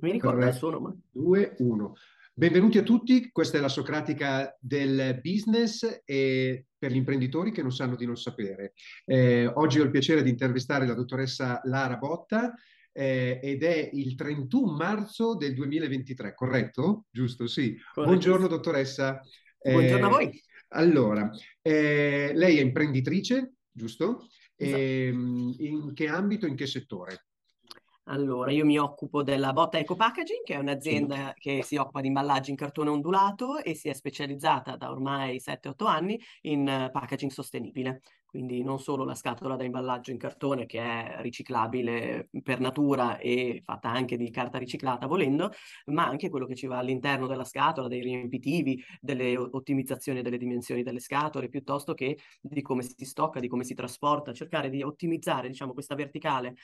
Mi ricorda il 3, suo nome? 2, 1. Benvenuti a tutti, questa è la Socratica del business e per gli imprenditori che non sanno di non sapere. Oggi ho il piacere di intervistare la dottoressa Lara Botta ed è il 31 marzo del 2023, corretto? Giusto, sì. Buongiorno Correttissimo. dottoressa. Buongiorno a Eh, voi. allora, lei è imprenditrice, giusto? Esatto. In che ambito, in che settore? Allora, io mi occupo della Botta Eco Packaging, che è Sì. un'azienda che si occupa di imballaggi in cartone ondulato e si è specializzata da ormai 7-8 anni in packaging sostenibile. Quindi non solo la scatola da imballaggio in cartone, che è riciclabile per natura e fatta anche di carta riciclata volendo, ma anche quello che ci va all'interno della scatola, dei riempitivi, delle ottimizzazioni delle dimensioni delle scatole, piuttosto che di come si stocca, di come si trasporta, cercare di ottimizzare, diciamo, questa verticale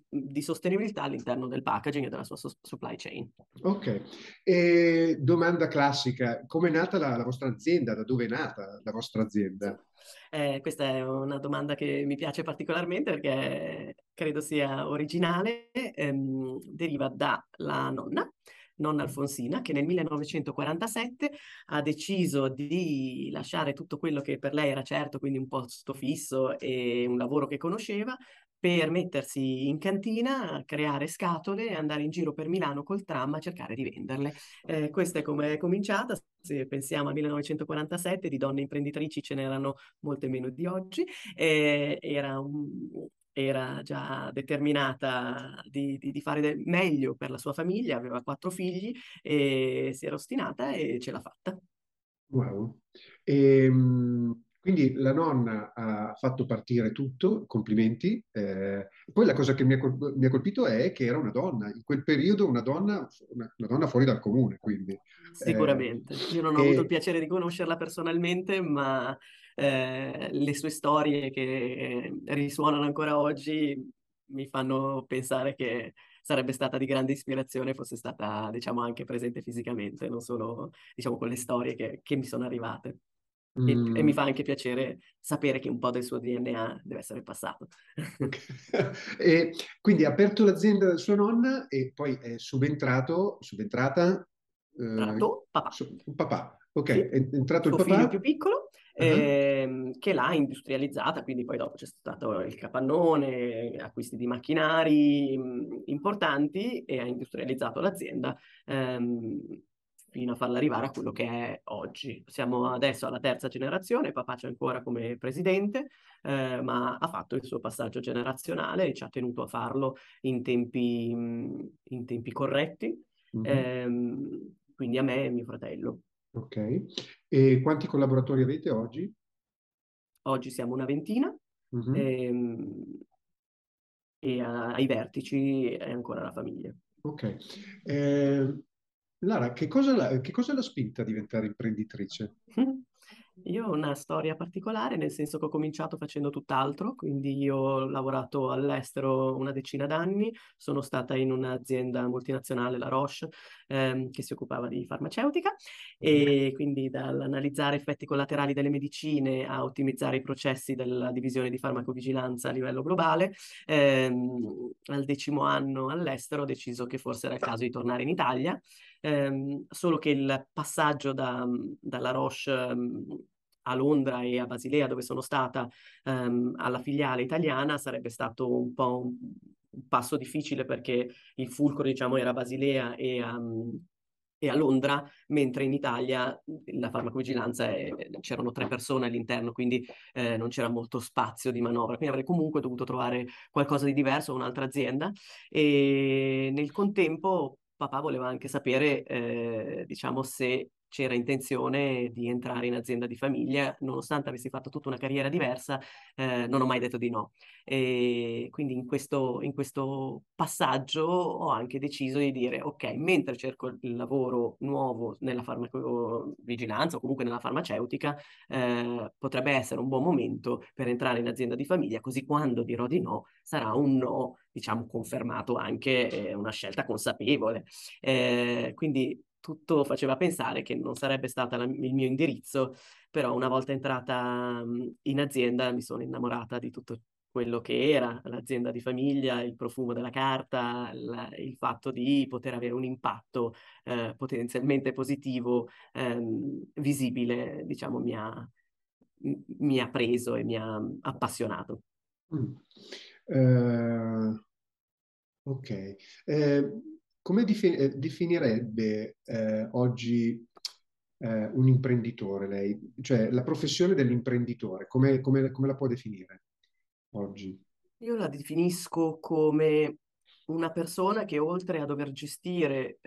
di sostenibilità all'interno del packaging e della sua supply chain. Ok. E domanda classica, come è nata la vostra azienda? Da dove è nata la vostra Sì. azienda? Questa è una domanda che mi piace particolarmente perché credo sia originale, deriva dalla nonna Alfonsina, che nel 1947 ha deciso di lasciare tutto quello che per lei era certo, quindi un posto fisso e un lavoro che conosceva, per mettersi in cantina, a creare scatole e andare in giro per Milano col tram a cercare di venderle. Questa è come è cominciata. Se pensiamo al 1947, di donne imprenditrici ce n'erano molte meno di oggi. Era già determinata di fare meglio per la sua famiglia, aveva 4 figli e si era ostinata e ce l'ha fatta. Wow. Quindi la nonna ha fatto partire tutto, complimenti. Poi la cosa che mi ha colpito è che era una donna, in quel periodo una donna fuori dal comune, quindi. Eh, Sicuramente. Io non ho avuto il e, piacere di conoscerla personalmente, ma le sue storie che risuonano ancora oggi mi fanno pensare che sarebbe stata di grande ispirazione, fosse stata, diciamo, anche presente fisicamente, non solo, diciamo, con le storie che mi sono arrivate. E mi mm, fa anche piacere sapere che un po' del suo DNA deve essere passato. ok. E quindi ha aperto l'azienda da sua nonna e poi è subentrata Tratto, papà. un papà. Ok, Sì, è entrato il suo figlio papà. più piccolo, Ah, che l'ha industrializzata, quindi poi dopo c'è stato il capannone, acquisti di macchinari importanti e ha industrializzato l'azienda fino a farla arrivare a quello che è oggi. Siamo adesso alla terza generazione, papà c'è ancora come presidente, ma ha fatto il suo passaggio generazionale e ci ha tenuto a farlo in tempi corretti, mhm, quindi a me e mio fratello. ok. E quanti collaboratori avete oggi? Oggi siamo una ventina Mhm, ehm, e ai vertici è ancora la famiglia. ok. Lara, che cosa l'ha spinta a diventare imprenditrice? Io ho una storia particolare, nel senso che ho cominciato facendo tutt'altro, quindi io ho lavorato all'estero una decina d'anni, sono stata in un'azienda multinazionale, la Roche, che si occupava di farmaceutica Mhm, e quindi dall'analizzare effetti collaterali delle medicine a ottimizzare i processi della divisione di farmacovigilanza a livello globale, al 10° anno all'estero ho deciso che forse era il caso di tornare in Italia. Solo che il passaggio dalla Roche a Londra e a Basilea, dove sono stata, alla filiale italiana, sarebbe stato un po' un passo difficile perché il fulcro, diciamo, era a Basilea e a Londra, mentre in Italia la farmacovigilanza c'erano 3 persone all'interno, quindi non c'era molto spazio di manovra. Quindi avrei comunque dovuto trovare qualcosa di diverso, un'altra azienda. E nel contempo papà voleva anche sapere, diciamo, se c'era intenzione di entrare in azienda di famiglia, nonostante avessi fatto tutta una carriera diversa, non ho mai detto di no. E quindi in questo passaggio ho anche deciso di dire, ok, mentre cerco il lavoro nuovo nella farmacovigilanza o comunque nella farmaceutica, potrebbe essere un buon momento per entrare in azienda di famiglia, così quando dirò di no sarà un no, diciamo, confermato anche, una scelta consapevole. Quindi tutto faceva pensare che non sarebbe stato il mio indirizzo, però una volta entrata in azienda mi sono innamorata di tutto quello che era l'azienda di famiglia, il profumo della carta, il fatto di poter avere un impatto potenzialmente positivo, visibile, diciamo, mi ha preso e mi ha appassionato. Mm. Eh, ok. Come definirebbe oggi un imprenditore lei? Cioè la professione dell'imprenditore, come la può definire oggi? Io la definisco come una persona che oltre a dover gestire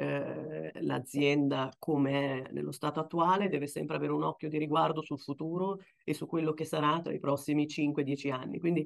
l'azienda come è nello stato attuale, deve sempre avere un occhio di riguardo sul futuro e su quello che sarà tra i prossimi 5-10 anni. Quindi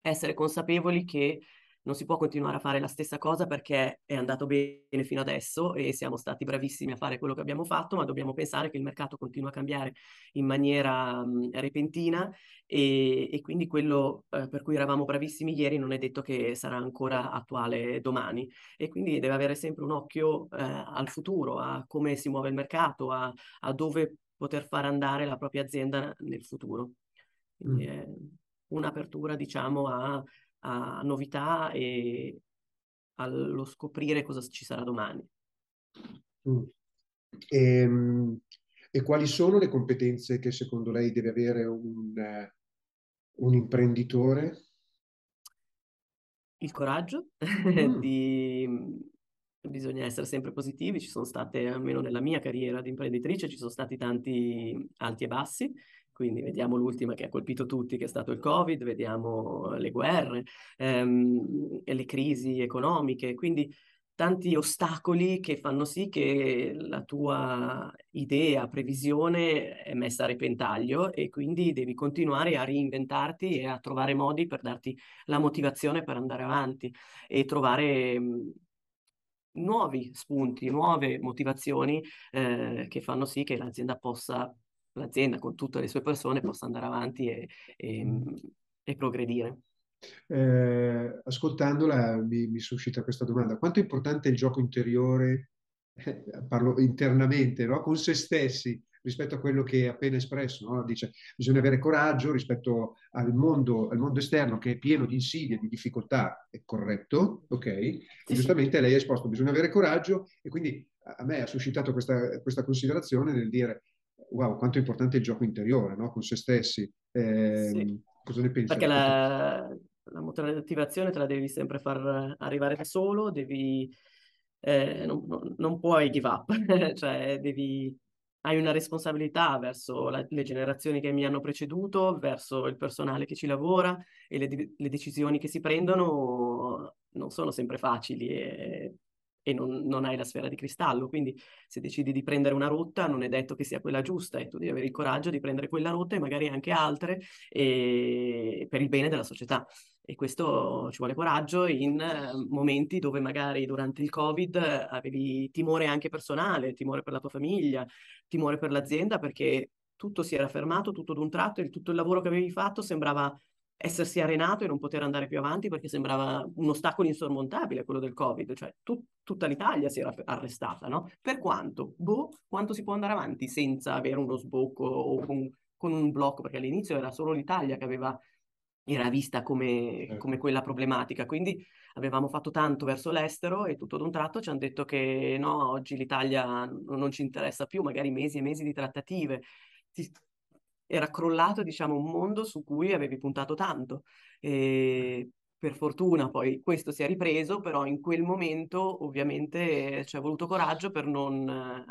essere consapevoli che non si può continuare a fare la stessa cosa perché è andato bene fino adesso e siamo stati bravissimi a fare quello che abbiamo fatto, ma dobbiamo pensare che il mercato continua a cambiare in maniera repentina e quindi quello per cui eravamo bravissimi ieri non è detto che sarà ancora attuale domani e quindi deve avere sempre un occhio al futuro, a come si muove il mercato, a dove poter far andare la propria azienda nel futuro. Quindi Mm, è un'apertura, diciamo, a novità e allo scoprire cosa ci sarà domani. mm. Ehm, E, quali sono le competenze che secondo lei deve avere un imprenditore? Il coraggio Mm, di... Bisogna essere sempre positivi, ci sono state, almeno nella mia carriera di imprenditrice, ci sono stati tanti alti e bassi, quindi vediamo l'ultima che ha colpito tutti, che è stato il Covid, vediamo le guerre, e le crisi economiche, quindi tanti ostacoli che fanno sì che la tua idea, previsione è messa a repentaglio e quindi devi continuare a reinventarti e a trovare modi per darti la motivazione per andare avanti e trovare nuovi spunti, nuove motivazioni che fanno sì che l'azienda con tutte le sue persone possa andare avanti mm. e progredire. Ascoltandola mi suscita questa domanda. Quanto è importante il gioco interiore, parlo internamente, no? Con se stessi rispetto a quello che è appena espresso, no? Dice, bisogna avere coraggio rispetto al mondo esterno che è pieno di insidie, di difficoltà, è corretto, ok? E Sì, sì, giustamente lei ha esposto, bisogna avere coraggio e quindi a me ha suscitato questa considerazione nel dire, wow, quanto è importante il gioco interiore, no? Con se stessi. sì. Cosa ne pensa Perché di questo? la motivazione te la devi sempre far arrivare da solo, non puoi give up, cioè hai una responsabilità verso le generazioni che mi hanno preceduto, verso il personale che ci lavora e le decisioni che si prendono non sono sempre facili e non hai la sfera di cristallo, quindi se decidi di prendere una rotta non è detto che sia quella giusta e tu devi avere il coraggio di prendere quella rotta e magari anche altre per il bene della società. E questo ci vuole coraggio in momenti dove magari durante il Covid avevi timore anche personale, timore per la tua famiglia, timore per l'azienda perché tutto si era fermato, tutto d'un tratto, e tutto il lavoro che avevi fatto sembrava essersi arenato e non poter andare più avanti perché sembrava un ostacolo insormontabile quello del Covid, cioè tutta l'Italia si era arrestata, no? Per quanto? Boh, quanto si può andare avanti senza avere uno sbocco o con un blocco? Perché all'inizio era solo l'Italia che era vista come Certo. quella problematica, quindi avevamo fatto tanto verso l'estero e tutto d'un tratto ci hanno detto che no, oggi l'Italia non ci interessa più, magari mesi e mesi di trattative. Ti- Era crollato, diciamo, un mondo su cui avevi puntato tanto. E per fortuna poi questo si è ripreso, però in quel momento ovviamente ci è voluto coraggio per non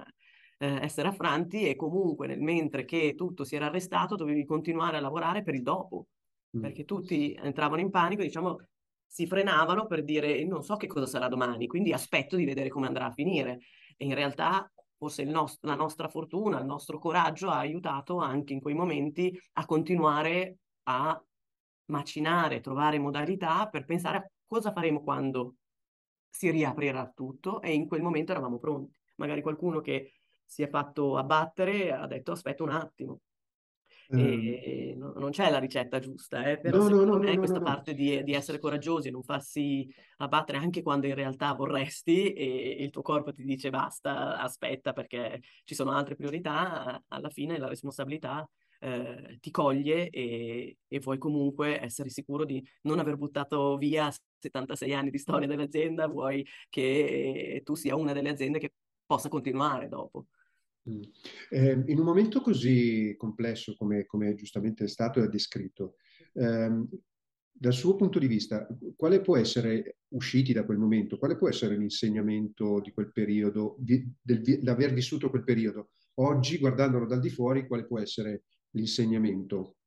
essere affranti e comunque nel mentre che tutto si era arrestato dovevi continuare a lavorare per il dopo Mm. perché tutti entravano in panico, diciamo, si frenavano per dire non so che cosa sarà domani, quindi aspetto di vedere come andrà a finire. E in realtà forse la nostra fortuna, il nostro coraggio ha aiutato anche in quei momenti a continuare a macinare, trovare modalità per pensare a cosa faremo quando si riaprirà tutto e in quel momento eravamo pronti. Magari qualcuno che si è fatto abbattere ha detto aspetta un attimo. E non c'è la ricetta giusta, però No, no, no, secondo no, me no, no, questa no. parte di essere coraggiosi e non farsi abbattere anche quando in realtà vorresti e il tuo corpo ti dice basta, aspetta perché ci sono altre priorità, alla fine la responsabilità ti coglie e vuoi comunque essere sicuro di non aver buttato via 76 anni di storia dell'azienda, vuoi che tu sia una delle aziende che possa continuare dopo. Mm. In un momento così complesso come giustamente è stato e descritto, ehm, dal suo punto di vista, quale può essere, usciti da quel momento, quale può essere l'insegnamento di quel periodo, dell'aver vissuto quel periodo? Oggi, guardandolo dal di fuori, quale può essere l'insegnamento?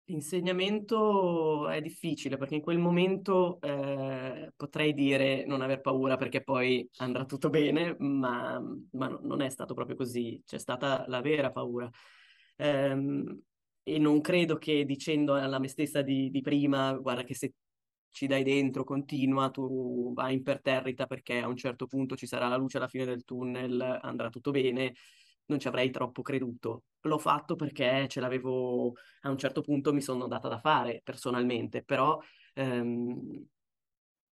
L'insegnamento è difficile perché in quel momento potrei dire non aver paura perché poi andrà tutto bene, ma non è stato proprio così, c'è stata la vera paura. Ehm, e non credo che dicendo alla me stessa di prima, guarda che se ci dai dentro, continua, tu vai imperterrita perché a un certo punto ci sarà la luce alla fine del tunnel, andrà tutto bene, non ci avrei troppo creduto. L'ho fatto perché ce l'avevo, a un certo punto mi sono data da fare personalmente, però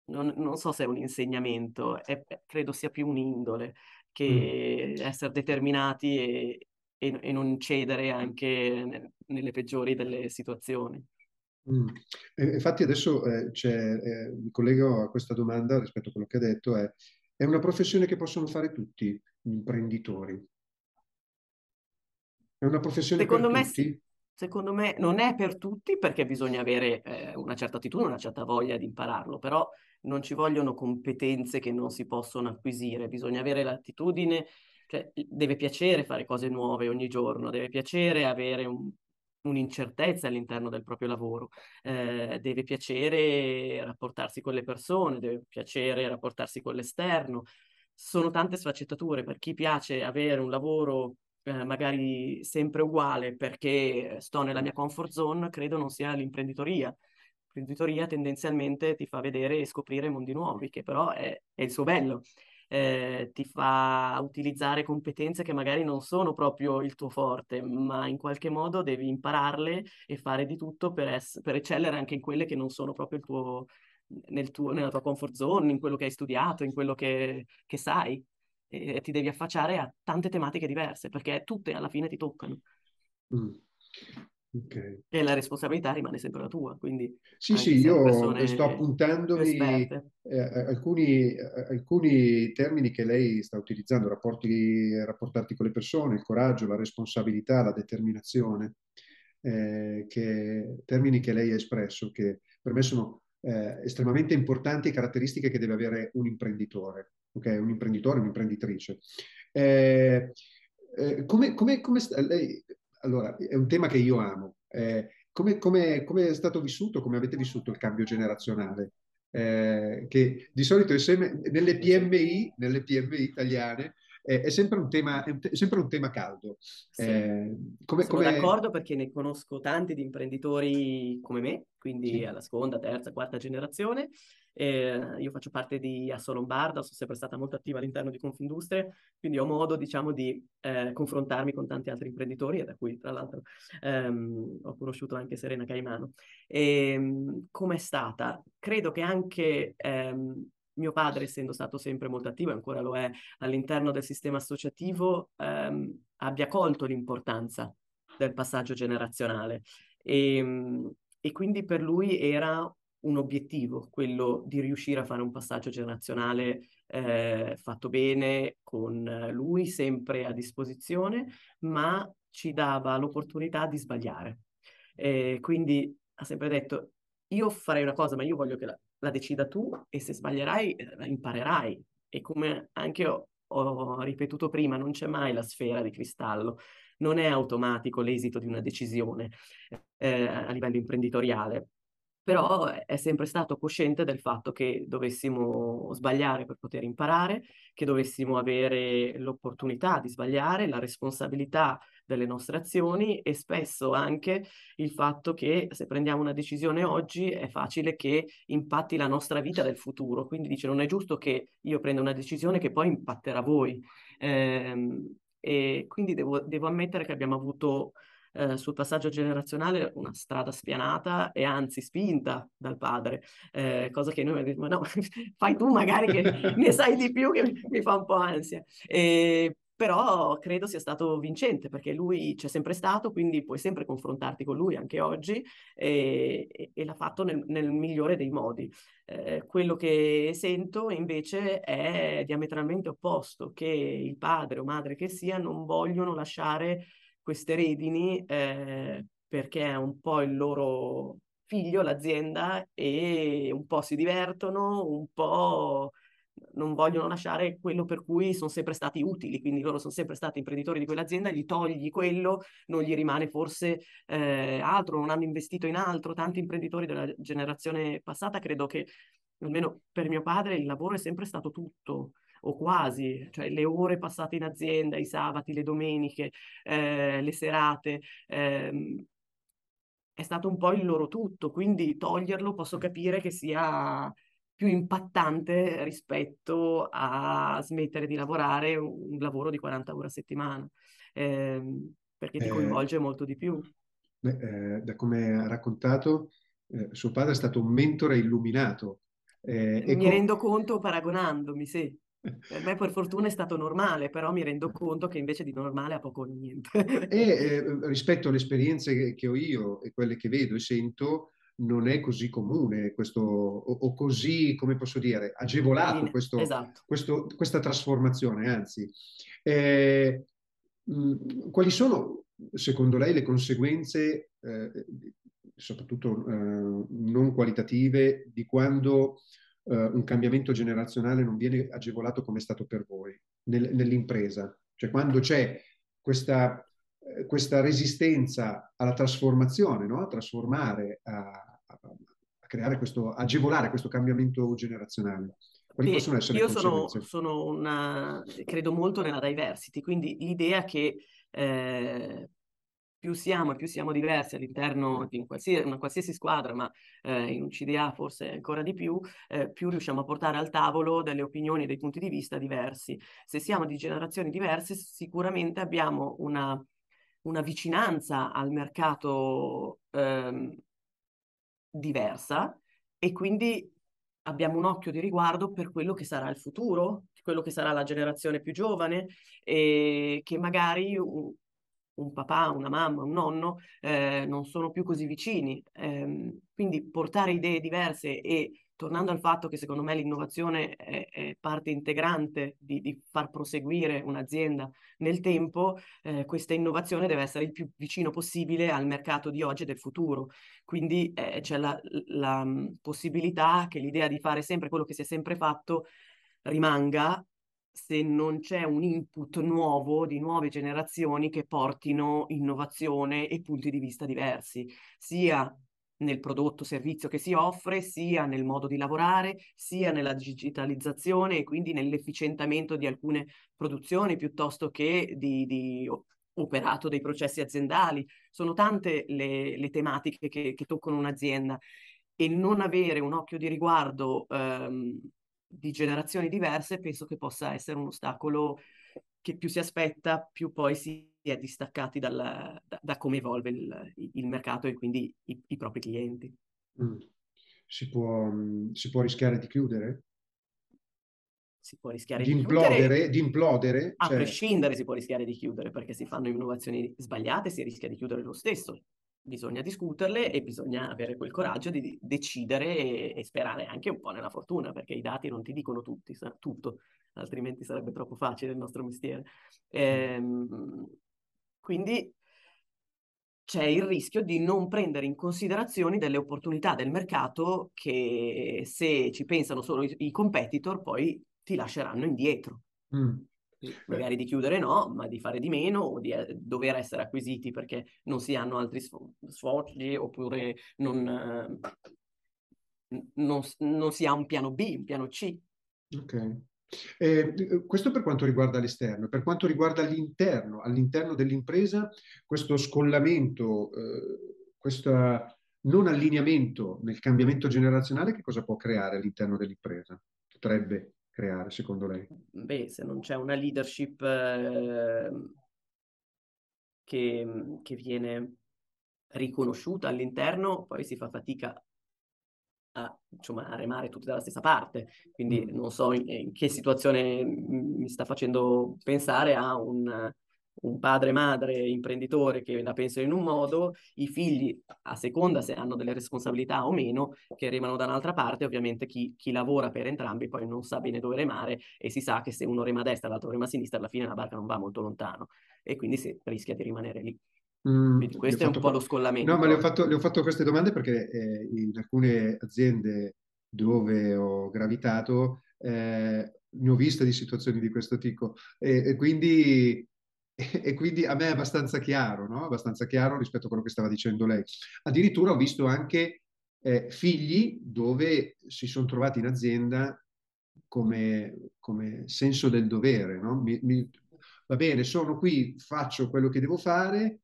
non so se è un insegnamento, credo sia più un'indole Mm. che essere determinati e non cedere anche nelle peggiori delle situazioni. Mm. Infatti adesso mi collego a questa domanda rispetto a quello che ha detto, è una professione che possono fare tutti gli imprenditori? È una professione per Secondo me sì, tutti? secondo me non è per tutti perché bisogna avere una certa attitudine, una certa voglia di impararlo, però non ci vogliono competenze che non si possono acquisire, bisogna avere l'attitudine, cioè deve piacere fare cose nuove ogni giorno, deve piacere avere un'incertezza all'interno del proprio lavoro, deve piacere rapportarsi con le persone, deve piacere rapportarsi con l'esterno. Sono tante sfaccettature, per chi piace avere un lavoro magari sempre uguale perché sto nella mia comfort zone, credo non sia l'imprenditoria. L'imprenditoria tendenzialmente ti fa vedere e scoprire mondi nuovi, che però è il suo bello. Ti fa utilizzare competenze che magari non sono proprio il tuo forte, ma in qualche modo devi impararle e fare di tutto per eccellere anche in quelle che non sono proprio nella tua comfort zone, in quello che hai studiato, in quello che sai e ti devi affacciare a tante tematiche diverse, perché tutte alla fine ti toccano Mm. Ok. e la responsabilità rimane sempre la tua, quindi Sì, sì, anche se hai io sto persone più appuntandomi esperte. alcuni termini che lei sta utilizzando, rapportarti con le persone, il coraggio, la responsabilità, la determinazione, termini che lei ha espresso, che per me sono estremamente importanti e caratteristiche che deve avere un imprenditore, ok? Un imprenditore, un'imprenditrice. Eh, lei, allora, è un tema che io amo. Come è stato vissuto, come avete vissuto il cambio generazionale? Che di solito è nelle PMI italiane, è sempre un tema, è sempre un tema caldo. Sì. Eh, Sono come... d'accordo perché ne conosco tanti di imprenditori come me, quindi Sì. alla seconda, terza, quarta generazione. Io faccio parte di Asso Lombarda, sono sempre stata molto attiva all'interno di Confindustria, quindi ho modo, diciamo, di confrontarmi con tanti altri imprenditori, e da cui, tra l'altro, ho conosciuto anche Serena Caimano. Com'è stata? Credo che anche mio padre, essendo stato sempre molto attivo, e ancora lo è all'interno del sistema associativo, abbia colto l'importanza del passaggio generazionale e quindi per lui era un obiettivo quello di riuscire a fare un passaggio generazionale fatto bene, con lui sempre a disposizione, ma ci dava l'opportunità di sbagliare. Quindi ha sempre detto, io farei una cosa, ma io voglio che la decida tu e se sbaglierai imparerai. E come anche ho ripetuto prima, non c'è mai la sfera di cristallo, non è automatico l'esito di una decisione a livello imprenditoriale, però è sempre stato cosciente del fatto che dovessimo sbagliare per poter imparare, che dovessimo avere l'opportunità di sbagliare, la responsabilità delle nostre azioni e spesso anche il fatto che se prendiamo una decisione oggi è facile che impatti la nostra vita del futuro. Quindi dice, non è giusto che io prenda una decisione che poi impatterà voi. E quindi devo ammettere che abbiamo avuto sul passaggio generazionale una strada spianata e anzi spinta dal padre, cosa che noi abbiamo detto, ma no, fai tu magari che ne sai di più che mi fa un po' ansia. però credo sia stato vincente perché lui c'è sempre stato, quindi puoi sempre confrontarti con lui anche oggi e l'ha fatto nel migliore dei modi. Quello che sento invece è diametralmente opposto, che il padre o madre che sia non vogliono lasciare queste redini perché è un po' il loro figlio, l'azienda, e un po' si divertono, un po' non vogliono lasciare quello per cui sono sempre stati utili, quindi loro sono sempre stati imprenditori di quell'azienda, gli togli quello, non gli rimane forse altro, non hanno investito in altro. Tanti imprenditori della generazione passata, credo che, almeno per mio padre, il lavoro è sempre stato tutto. O quasi, cioè le ore passate in azienda, i sabati, le domeniche, le serate, è stato un po' il loro tutto, quindi toglierlo posso capire che sia più impattante rispetto a smettere di lavorare un lavoro di 40 ore a settimana, perché ti Eh, coinvolge molto di più. Da come ha raccontato, suo padre è stato un mentore illuminato. Eh, e Mi co- rendo conto paragonandomi, sì. Per me per fortuna è stato normale, però mi rendo conto che invece di normale ha poco o niente. Rispetto alle esperienze che ho io e quelle che vedo e sento, non è così comune questo, o così, come posso dire, agevolato Esatto. questa trasformazione. Anzi, Eh, quali sono, secondo lei, le conseguenze, soprattutto non qualitative, di quando un cambiamento generazionale non viene agevolato come è stato per voi nell'impresa? Cioè, quando c'è questa resistenza alla trasformazione, no? A trasformare, a creare questo, agevolare questo cambiamento generazionale. Quali possono Beh, essere le io sono, conseguenze? sono una, credo molto nella diversity, quindi l'idea che più siamo diversi all'interno di una qualsiasi squadra, ma in un CDA forse ancora di più, più riusciamo a portare al tavolo delle opinioni e dei punti di vista diversi. Se siamo di generazioni diverse, sicuramente abbiamo una vicinanza al mercato diversa e quindi abbiamo un occhio di riguardo per quello che sarà il futuro, quello che sarà la generazione più giovane e che magari un papà, una mamma, un nonno non sono più così vicini. Quindi portare idee diverse e tornando al fatto che secondo me l'innovazione è parte integrante di far proseguire un'azienda nel tempo, questa innovazione deve essere il più vicino possibile al mercato di oggi e del futuro. Quindi c'è la possibilità che l'idea di fare sempre quello che si è sempre fatto rimanga se non c'è un input nuovo di nuove generazioni che portino innovazione e punti di vista diversi, sia nel prodotto o servizio che si offre, sia nel modo di lavorare, sia nella digitalizzazione e quindi nell'efficientamento di alcune produzioni piuttosto che di operato dei processi aziendali. Sono tante le tematiche che toccano un'azienda e non avere un occhio di riguardo di generazioni diverse penso che possa essere un ostacolo che più si aspetta, più poi si è distaccati da come evolve il mercato e quindi i propri clienti. Mm. Si può rischiare di chiudere? Si può rischiare di chiudere. Di implodere? A Cioè, prescindere si può rischiare di chiudere perché si fanno innovazioni sbagliate, si rischia di chiudere lo stesso. Bisogna discuterle e bisogna avere quel coraggio di decidere e sperare anche un po' nella fortuna, perché i dati non ti dicono tutto, altrimenti sarebbe troppo facile il nostro mestiere. Ehm, quindi c'è il rischio di non prendere in considerazione delle opportunità del mercato che se ci pensano solo i competitor poi ti lasceranno indietro. mm. Eh, Magari di chiudere no, ma di fare di meno o di dover essere acquisiti perché non si hanno altri sfoggi oppure non si ha un piano B, un piano C. ok. Questo per quanto riguarda l'esterno. Per quanto riguarda l'interno, all'interno dell'impresa, questo scollamento, questo non allineamento nel cambiamento generazionale, che cosa può creare all'interno dell'impresa? Potrebbe creare, secondo lei? Beh, se non c'è una leadership che viene riconosciuta all'interno, poi si fa fatica insomma, a remare tutti dalla stessa parte. Quindi Mm. non so in che situazione mi sta facendo pensare a un padre, madre, imprenditore che la pensano in un modo, i figli, a seconda se hanno delle responsabilità o meno, che remano da un'altra parte. Ovviamente chi lavora per entrambi poi non sa bene dove remare, e si sa che se uno rema a destra e l'altro rema a sinistra, alla fine la barca non va molto lontano e quindi si rischia di rimanere lì. Quindi Le ho questo è un fatto po' lo no, ma scollamento. le ho fatto queste domande perché in alcune aziende dove ho gravitato ne ho viste di situazioni di questo tipo e quindi, e quindi a me è abbastanza chiaro, no? Abbastanza chiaro rispetto a quello che stava dicendo lei. Addirittura ho visto anche figli dove si sono trovati in azienda come senso del dovere, no? Va bene, sono qui, faccio quello che devo fare,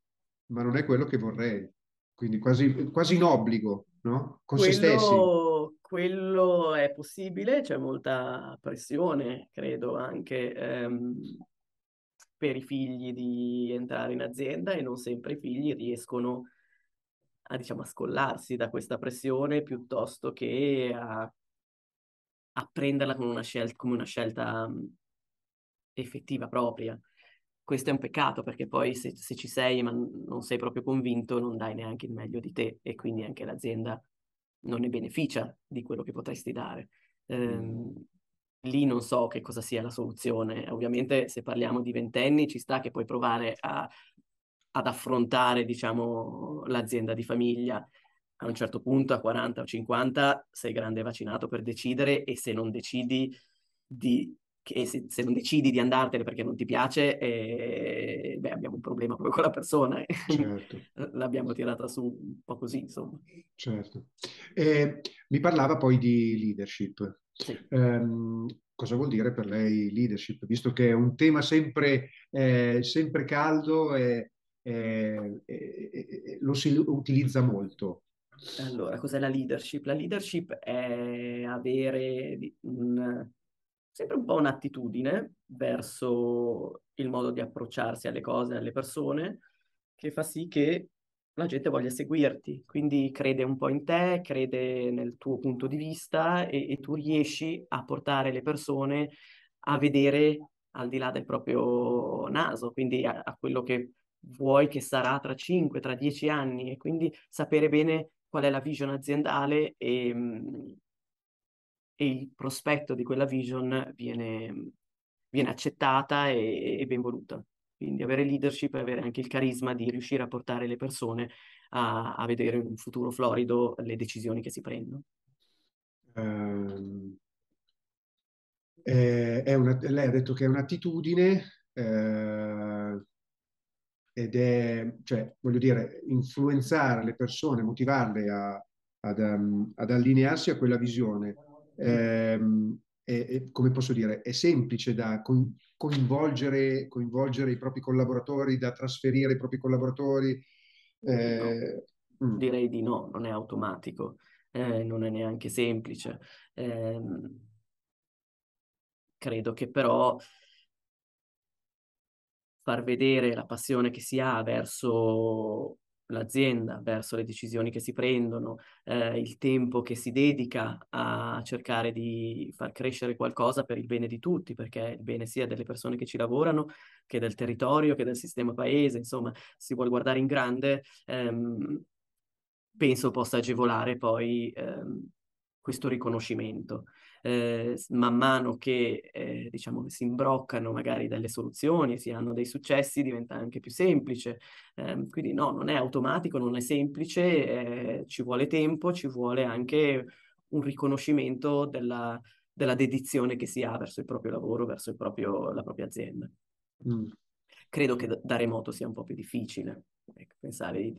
ma non è quello che vorrei. Quindi quasi in obbligo, no? Con se stessi. Quello è possibile, c'è molta pressione, credo, anche per i figli di entrare in azienda, e non sempre i figli riescono a, diciamo, a scollarsi da questa pressione piuttosto che a prenderla come una scelta effettiva propria. Questo è un peccato, perché poi se ci sei ma non sei proprio convinto, non dai neanche il meglio di te, e quindi anche l'azienda non ne beneficia di quello che potresti dare. Mm. Ehm, Lì non so che cosa sia la soluzione. Ovviamente se parliamo di ventenni ci sta che puoi provare ad affrontare, diciamo, l'azienda di famiglia. A un certo punto, a 40 o 50, sei grande e vaccinato per decidere, e se non decidi se non decidi di andartene perché non ti piace, beh, abbiamo un problema proprio con la persona. Certo, L'abbiamo tirata su un po' così, insomma. certo. Mi parlava poi di leadership. Sì. Cosa vuol dire per lei leadership? Visto che è un tema sempre caldo e lo si utilizza molto. Allora, cos'è la leadership? La leadership è avere sempre un po' un'attitudine verso il modo di approcciarsi alle cose, alle persone, che fa sì che la gente voglia seguirti, quindi crede un po' in te, crede nel tuo punto di vista, e tu riesci a portare le persone a vedere al di là del proprio naso, quindi a quello che vuoi che sarà tra 5, tra 10 anni, e quindi sapere bene qual è la vision aziendale, e il prospetto di quella vision viene accettata e ben voluta. Quindi avere leadership e avere anche il carisma di riuscire a portare le persone a vedere in un futuro florido le decisioni che si prendono. Ehm, lei ha detto che è un'attitudine cioè, voglio dire, influenzare le persone, motivarle ad allinearsi a quella visione. Come posso dire, è semplice da coinvolgere i propri collaboratori, da trasferire ai propri collaboratori. No, Eh, mm, direi di no, non è automatico, non è neanche semplice. Ehm, Credo che però far vedere la passione che si ha verso l'azienda, verso le decisioni che si prendono, il tempo che si dedica a cercare di far crescere qualcosa per il bene di tutti, perché è il bene sia delle persone che ci lavorano, che del territorio, che del sistema paese, insomma, si vuole guardare in grande, penso possa agevolare poi questo riconoscimento. Man mano che diciamo si imbroccano magari delle soluzioni, si hanno dei successi, diventa anche più semplice. Quindi no, non è automatico, non è semplice, ci vuole tempo, ci vuole anche un riconoscimento della dedizione che si ha verso il proprio lavoro, verso la propria azienda. mm. Credo che da remoto sia un po' più difficile, ecco, pensare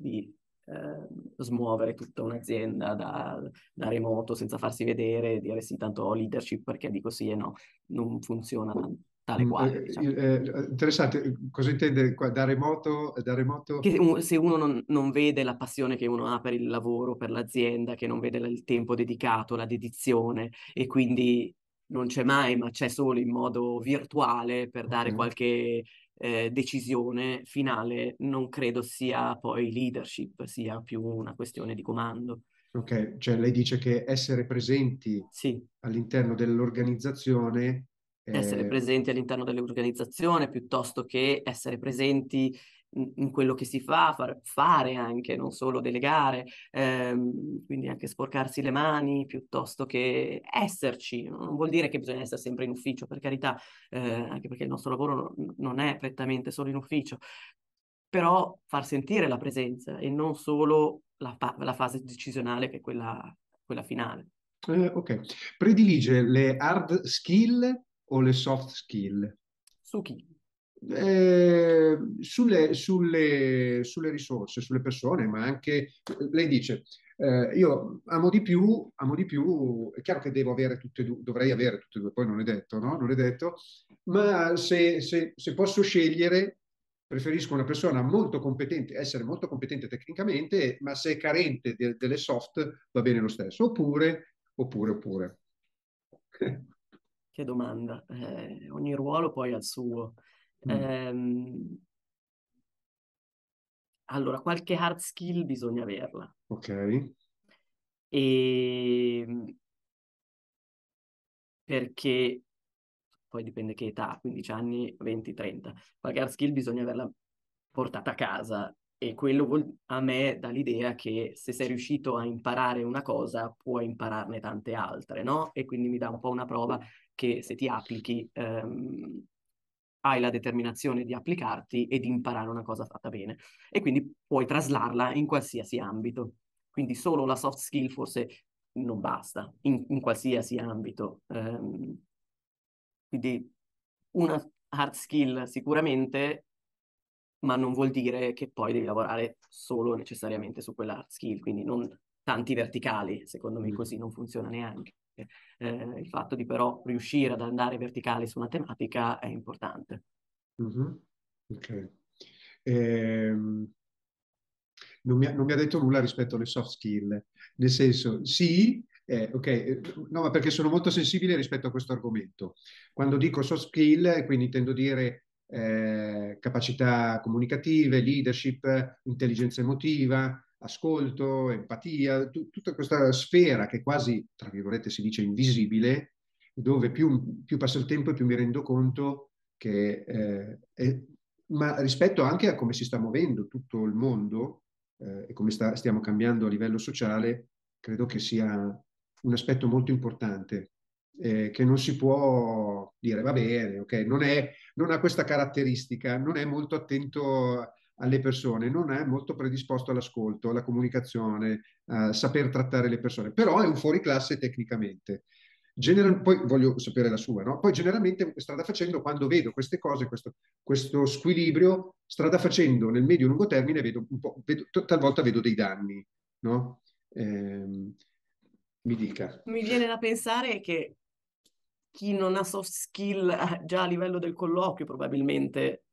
smuovere tutta un'azienda da remoto senza farsi vedere, e dire sì, tanto ho leadership perché dico sì e no, non funziona tale quale, diciamo. Interessante, cosa intende qua? Da remoto? Da remoto? Che se uno non vede la passione che uno ha per il lavoro, per l'azienda, che non vede il tempo dedicato, la dedizione, e quindi non c'è mai, ma c'è solo in modo virtuale per Ok. dare qualche decisione finale, non credo sia poi leadership, sia più una questione di comando. Ok, cioè lei dice che essere presenti Sì, all'interno dell'organizzazione, essere presenti all'interno dell'organizzazione piuttosto che essere presenti in quello che si fa, fare anche, non solo delegare, quindi anche sporcarsi le mani piuttosto che esserci. Non vuol dire che bisogna essere sempre in ufficio, per carità, anche perché il nostro lavoro non è prettamente solo in ufficio, però far sentire la presenza e non solo la fase decisionale che è quella finale. ok, predilige le hard skill o le soft skill? Su chi? Sulle risorse, sulle persone, ma anche, lei dice, io amo di più, è chiaro che devo avere tutte e due, dovrei avere tutte e due, poi non è detto, no? Non è detto, ma se posso scegliere, preferisco una persona molto competente, essere molto competente tecnicamente, ma se è carente delle soft va bene lo stesso, oppure. Che domanda. Ogni ruolo poi ha il suo. Mm, Ehm, allora, qualche hard skill bisogna averla. ok. E perché poi dipende che età, 15 anni, 20, 30. Qualche hard skill bisogna averla portata a casa e quello a me dà l'idea che se sei riuscito a imparare una cosa, puoi impararne tante altre, no? E quindi mi dà un po' una prova che se ti applichi, hai la determinazione di applicarti e di imparare una cosa fatta bene. E quindi puoi traslarla in qualsiasi ambito. Quindi solo la soft skill forse non basta, in qualsiasi ambito. Quindi una hard skill sicuramente, ma non vuol dire che poi devi lavorare solo necessariamente su quella hard skill, quindi non tanti verticali, secondo me Mm. così non funziona neanche. Il fatto di però riuscire ad andare verticali su una tematica è importante. Mhm. Ok. Ehm, non mi ha detto nulla rispetto alle soft skill, nel senso, sì, ok, no, ma perché sono molto sensibile rispetto a questo argomento. Quando dico soft skill, quindi intendo dire capacità comunicative, leadership, intelligenza emotiva, ascolto, empatia, tutta questa sfera che quasi, tra virgolette, si dice invisibile, dove più passa il tempo e più mi rendo conto che ma rispetto anche a come si sta muovendo tutto il mondo e come stiamo cambiando a livello sociale, credo che sia un aspetto molto importante, che non si può dire, va bene, ok, non ha questa caratteristica, non è molto attento alle persone, non è molto predisposto all'ascolto, alla comunicazione, a saper trattare le persone, però è un fuoriclasse tecnicamente. Poi voglio sapere la sua, no? Poi generalmente strada facendo, quando vedo queste cose, questo squilibrio, strada facendo nel medio-lungo termine, vedo un po', talvolta vedo dei danni, no? Ehm, mi dica. Mi viene da pensare che chi non ha soft skill già a livello del colloquio probabilmente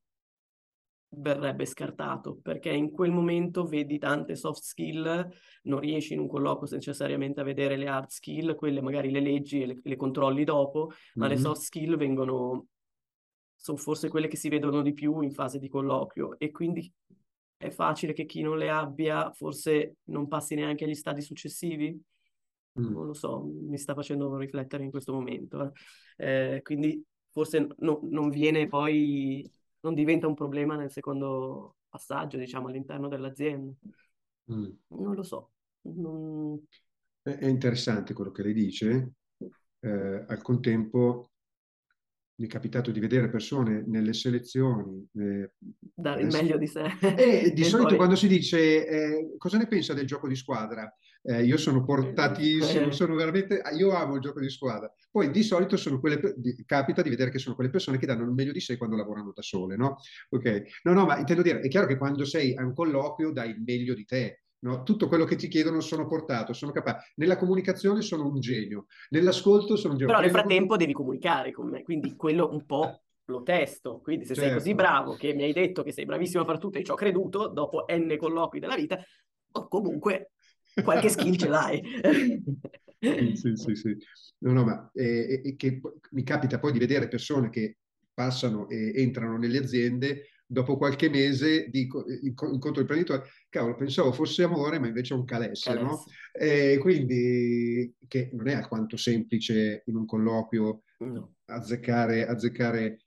verrebbe scartato, perché in quel momento vedi tante soft skill, non riesci in un colloquio necessariamente a vedere le hard skill, quelle magari le leggi e le controlli dopo, ma le soft Mhm. skill sono forse quelle che si vedono di più in fase di colloquio e quindi è facile che chi non le abbia forse non passi neanche agli stadi successivi. Mm. Non lo so, mi sta facendo riflettere in questo momento. Quindi forse non viene poi, non diventa un problema nel secondo passaggio, diciamo, all'interno dell'azienda. Mm. Non lo so. È interessante quello che lei dice. Al contempo mi è capitato di vedere persone nelle selezioni, Dare il adesso. meglio di sé E di e solito poi quando si dice cosa ne pensa del gioco di squadra? Io sono portatissimo, sono veramente, io amo il gioco di squadra. Poi di solito sono capita di vedere che sono quelle persone che danno il meglio di sé quando lavorano da sole, no? Ok. No, no, ma intendo dire, è chiaro che quando sei a un colloquio dai il meglio di te. No? Tutto quello che ti chiedono sono portato, sono capace. Nella comunicazione sono un genio, nell'ascolto sono un genio. però nel Prendo frattempo devi comunicare con me, quindi quello un po' lo testo. Quindi se sei così certo. bravo che mi hai detto che sei bravissimo a far tutto e ci ho creduto, dopo N colloqui della vita, o comunque qualche skill ce l'hai. Sì, sì, sì, sì. No, no, ma che mi capita poi di vedere persone che passano e entrano nelle aziende dopo qualche mese dico, incontro l'imprenditore, cavolo, pensavo fosse amore, ma invece è un calesse, no? Calesse. E quindi, che non è alquanto semplice in un colloquio No. azzeccare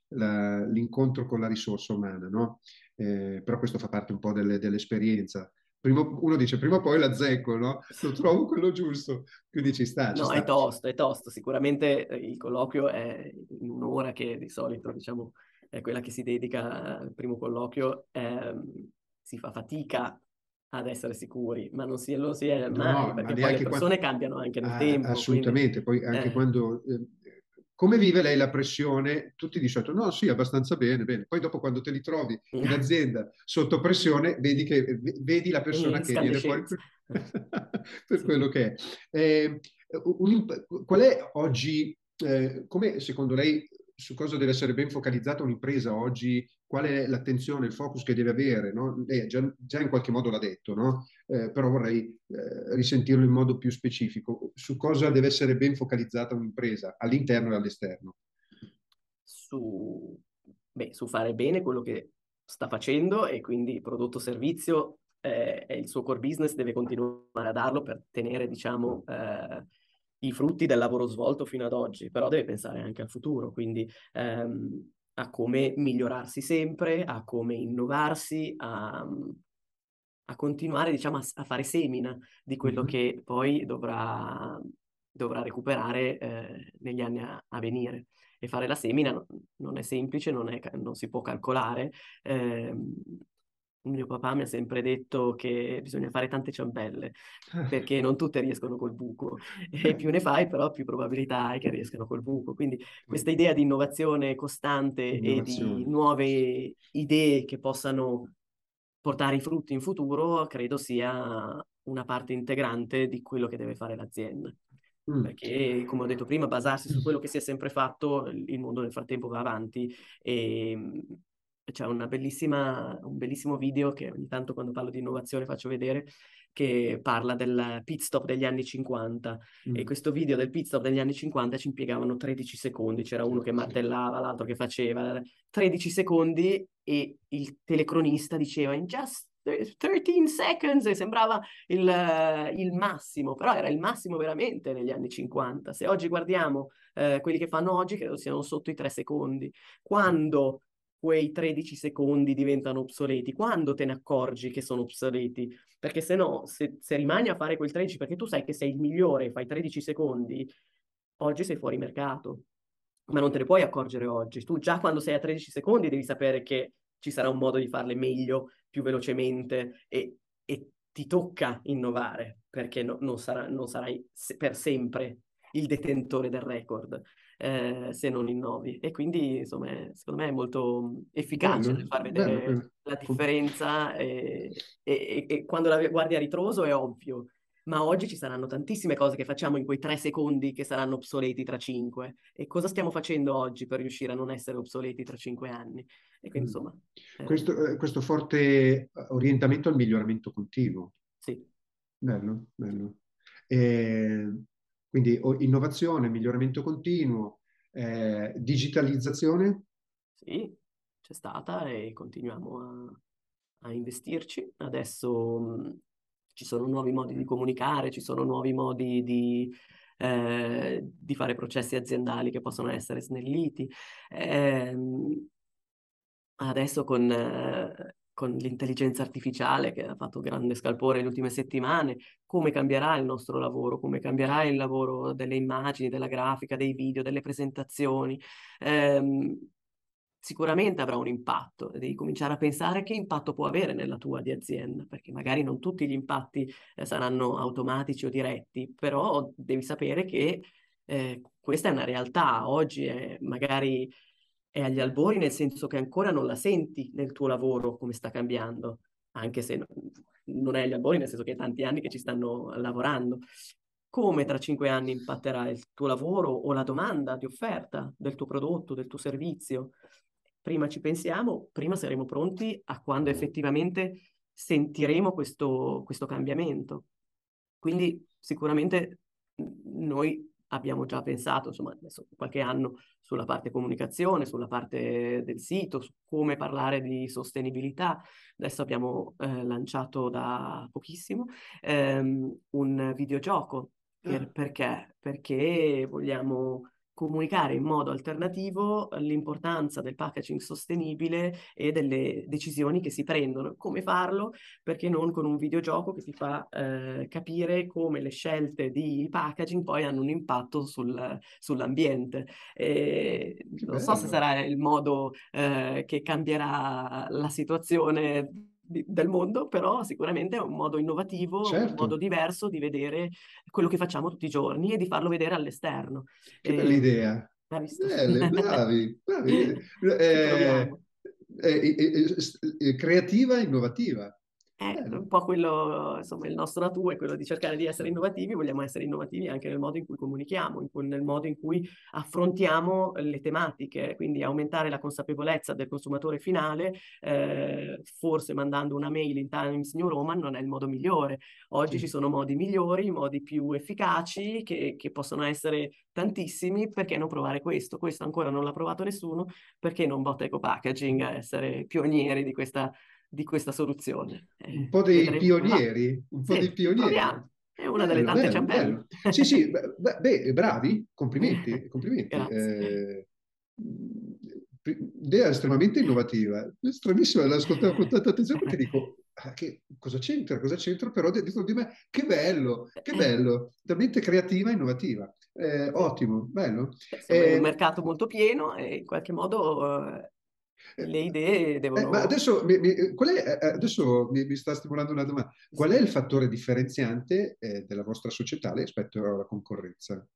l'incontro con la risorsa umana, no? Però questo fa parte un po' dell'esperienza. Uno dice, prima o poi l'azzecco, no? Lo trovo quello giusto. Quindi ci sta, ci No, è sta. tosto, è tosto. Sicuramente il colloquio è in un'ora che di solito, diciamo, è quella che si dedica al primo colloquio. Si fa fatica ad essere sicuri, ma non si è No, mai, no, ma perché poi le neanche quando... persone cambiano anche nel tempo, quindi Assolutamente, poi anche eh, quando... come vive lei la pressione? Tutti di solito, no, sì, abbastanza bene, bene. Poi dopo quando te li trovi in azienda sotto pressione, vedi la persona che viene fuori incandescenza. per Sì. quello che è. Eh, qual è oggi, come secondo lei, su cosa deve essere ben focalizzata un'impresa oggi? Qual è l'attenzione, il focus che deve avere? No? Lei già in qualche modo l'ha detto, no? Però vorrei risentirlo in modo più specifico. Su cosa deve essere ben focalizzata un'impresa, all'interno e all'esterno? su, su fare bene quello che sta facendo e quindi prodotto o servizio è il suo core business, deve continuare a darlo per tenere, diciamo, i frutti del lavoro svolto fino ad oggi, però deve pensare anche al futuro, quindi a come migliorarsi sempre, a come innovarsi, a continuare, diciamo, a fare semina di quello Mhm. che poi dovrà recuperare negli anni a venire. E fare la semina non è semplice, non si può calcolare. Ehm, Mio papà mi ha sempre detto che bisogna fare tante ciambelle, perché non tutte riescono col buco. E più ne fai, però più probabilità hai che riescano col buco. Quindi questa idea di innovazione costante e di Innovazione. nuove idee che possano portare i frutti in futuro, credo sia una parte integrante di quello che deve fare l'azienda. Mm. Perché, come ho detto prima, basarsi su quello che si è sempre fatto, il mondo nel frattempo va avanti e c'è un bellissimo video che ogni tanto quando parlo di innovazione faccio vedere, che parla del pit stop degli anni 50 e Mm. questo video del pit stop degli anni 50 ci impiegavano 13 secondi, c'era uno che Sì. martellava, l'altro che faceva 13 secondi e il telecronista diceva in just 13 seconds e sembrava il massimo, però era il massimo veramente negli anni 50. Se oggi guardiamo quelli che fanno oggi, credo siano sotto i 3 secondi. Quando quei 13 secondi diventano obsoleti? Quando te ne accorgi che sono obsoleti? Perché se no, se rimani a fare quel 13, perché tu sai che sei il migliore e fai 13 secondi, oggi sei fuori mercato. Ma non te ne puoi accorgere oggi. Tu già quando sei a 13 secondi devi sapere che ci sarà un modo di farle meglio, più velocemente e ti tocca innovare, perché non sarai per sempre il detentore del record se non innovi. E quindi, insomma, secondo me è molto efficace nel Bello, far bello, vedere bello. la differenza e quando la guardi a ritroso è ovvio. Ma oggi ci saranno tantissime cose che facciamo in quei 3 secondi che saranno obsoleti tra 5. E cosa stiamo facendo oggi per riuscire a non essere obsoleti tra 5 anni? E quindi, Mm. insomma, Questo forte orientamento al miglioramento continuo. sì. Bello, bello. Eh, quindi innovazione, miglioramento continuo, digitalizzazione. Sì, c'è stata e continuiamo a investirci. Adesso ci sono nuovi modi di comunicare, ci sono nuovi modi di fare processi aziendali che possono essere snelliti. Ehm, Adesso con l'intelligenza artificiale che ha fatto grande scalpore nelle ultime settimane, come cambierà il nostro lavoro, come cambierà il lavoro delle immagini, della grafica, dei video, delle presentazioni. Ehm, Sicuramente avrà un impatto, devi cominciare a pensare che impatto può avere nella tua di azienda, perché magari non tutti gli impatti saranno automatici o diretti, però devi sapere che questa è una realtà, oggi magari è agli albori, nel senso che ancora non la senti nel tuo lavoro come sta cambiando, anche se non è agli albori, nel senso che è tanti anni che ci stanno lavorando. Come tra 5 anni impatterà il tuo lavoro o la domanda di offerta del tuo prodotto, del tuo servizio? Prima ci pensiamo, prima saremo pronti a quando effettivamente sentiremo questo cambiamento. Quindi sicuramente noi abbiamo già pensato, insomma, adesso qualche anno sulla parte comunicazione, sulla parte del sito, su come parlare di sostenibilità. Adesso abbiamo lanciato da pochissimo un videogioco. Ah, Perché? Perché vogliamo comunicare in modo alternativo l'importanza del packaging sostenibile e delle decisioni che si prendono. Come farlo? Perché non con un videogioco che ti fa capire come le scelte di packaging poi hanno un impatto sull'ambiente. che Non so se bello. sarà il modo che cambierà la situazione del mondo, però sicuramente è un modo innovativo, un modo Certo, diverso di vedere quello che facciamo tutti i giorni e di farlo vedere all'esterno. che bella Eh, idea. Hai visto? Belle, bravi, bravi. Ci proviamo. Creativa e innovativa. È Bello. un po' quello, insomma, il nostro nato è quello di cercare di essere innovativi, vogliamo essere innovativi anche nel modo in cui comunichiamo, nel modo in cui affrontiamo le tematiche, quindi aumentare la consapevolezza del consumatore finale, forse mandando una mail in Times New Roman non è il modo migliore. Oggi ci Sì. sono modi migliori, modi più efficaci che possono essere tantissimi, perché non provare questo? Questo ancora non l'ha provato nessuno, perché non Bottega Packaging a essere pionieri di questa soluzione. Un po' dei Vedremo come va. pionieri, un po' dei Sì, pionieri. proviamo. È una delle Bello, tante bello, ciambelle. bello. Sì, sì, beh, bravi, complimenti, complimenti. Grazie. Idea estremamente innovativa, estremissima, l'ascoltavo con tanta attenzione perché dico, cosa c'entra, cosa c'entra? Però dietro di me, che bello, talmente creativa e innovativa. Sì. Ottimo, bello. Siamo in un Eh, mercato molto pieno e in qualche modo le idee Ma devono... adesso, adesso mi sta stimolando una domanda. Qual è Sì. il fattore differenziante della vostra società rispetto alla concorrenza?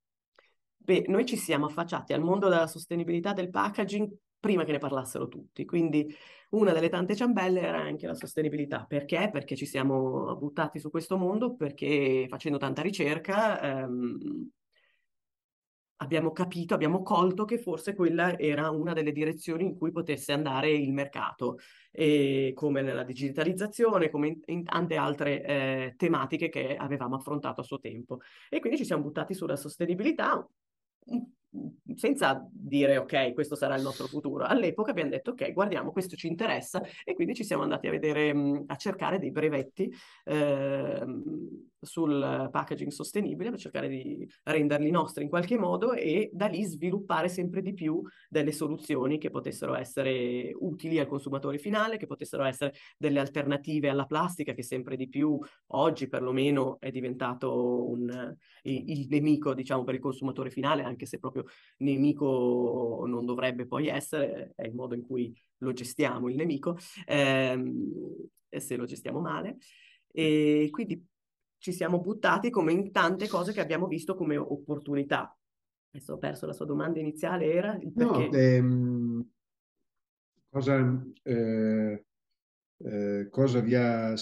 Beh, noi ci siamo affacciati al mondo della sostenibilità del packaging prima che ne parlassero tutti, quindi una delle tante ciambelle era anche la sostenibilità. Perché? Perché ci siamo buttati su questo mondo, perché facendo tanta ricerca abbiamo capito, abbiamo colto che forse quella era una delle direzioni in cui potesse andare il mercato, e come nella digitalizzazione, come in tante altre tematiche che avevamo affrontato a suo tempo. E quindi ci siamo buttati sulla sostenibilità senza dire ok, questo sarà il nostro futuro. All'epoca abbiamo detto ok, guardiamo, questo ci interessa e quindi ci siamo andati a vedere, a cercare dei brevetti sul packaging sostenibile per cercare di renderli nostri in qualche modo e da lì sviluppare sempre di più delle soluzioni che potessero essere utili al consumatore finale, che potessero essere delle alternative alla plastica che sempre di più oggi perlomeno è diventato il nemico, diciamo, per il consumatore finale, anche se proprio nemico non dovrebbe poi essere, è il modo in cui lo gestiamo il nemico, e se lo gestiamo male. E quindi ci siamo buttati come in tante cose che abbiamo visto come opportunità. Adesso ho perso la sua domanda iniziale, era il No, perché. cosa, cosa vi ha,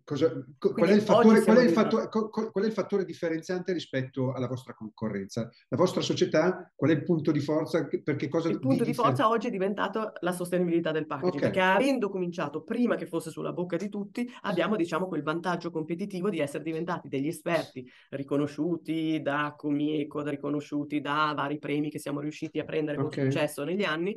qual è il Quindi oggi fattore, siamo diventati qual è il fattore differenziante rispetto alla vostra concorrenza? La vostra società, qual è il punto di forza? Per che cosa il vi punto di differenzia? forza oggi è diventato la sostenibilità del packaging, Ok, perché avendo cominciato prima che fosse sulla bocca di tutti, abbiamo, diciamo, quel vantaggio competitivo di essere diventati degli esperti riconosciuti da Comieco, riconosciuti da vari premi che siamo riusciti a prendere con ok, successo negli anni,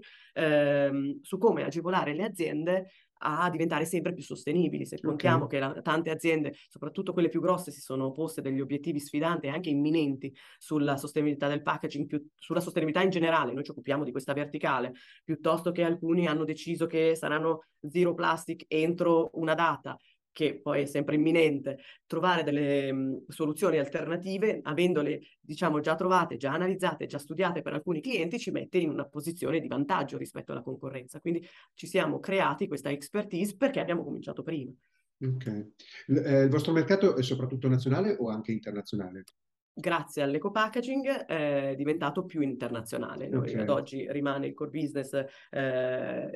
su come agevolare le aziende a diventare sempre più sostenibili. Se ok. contiamo che tante aziende, soprattutto quelle più grosse, si sono poste degli obiettivi sfidanti e anche imminenti sulla sostenibilità del packaging, sulla sostenibilità in generale, noi ci occupiamo di questa verticale, piuttosto che alcuni hanno deciso che saranno zero plastic entro una data, che poi è sempre imminente, trovare delle soluzioni alternative, avendole, diciamo, già trovate, già analizzate, già studiate per alcuni clienti, ci mette in una posizione di vantaggio rispetto alla concorrenza. Quindi ci siamo creati questa expertise perché abbiamo cominciato prima. Ok. Il vostro mercato è soprattutto nazionale o anche internazionale? Grazie all'eco-packaging è diventato più internazionale. Ok, Noi ad oggi rimane il core business,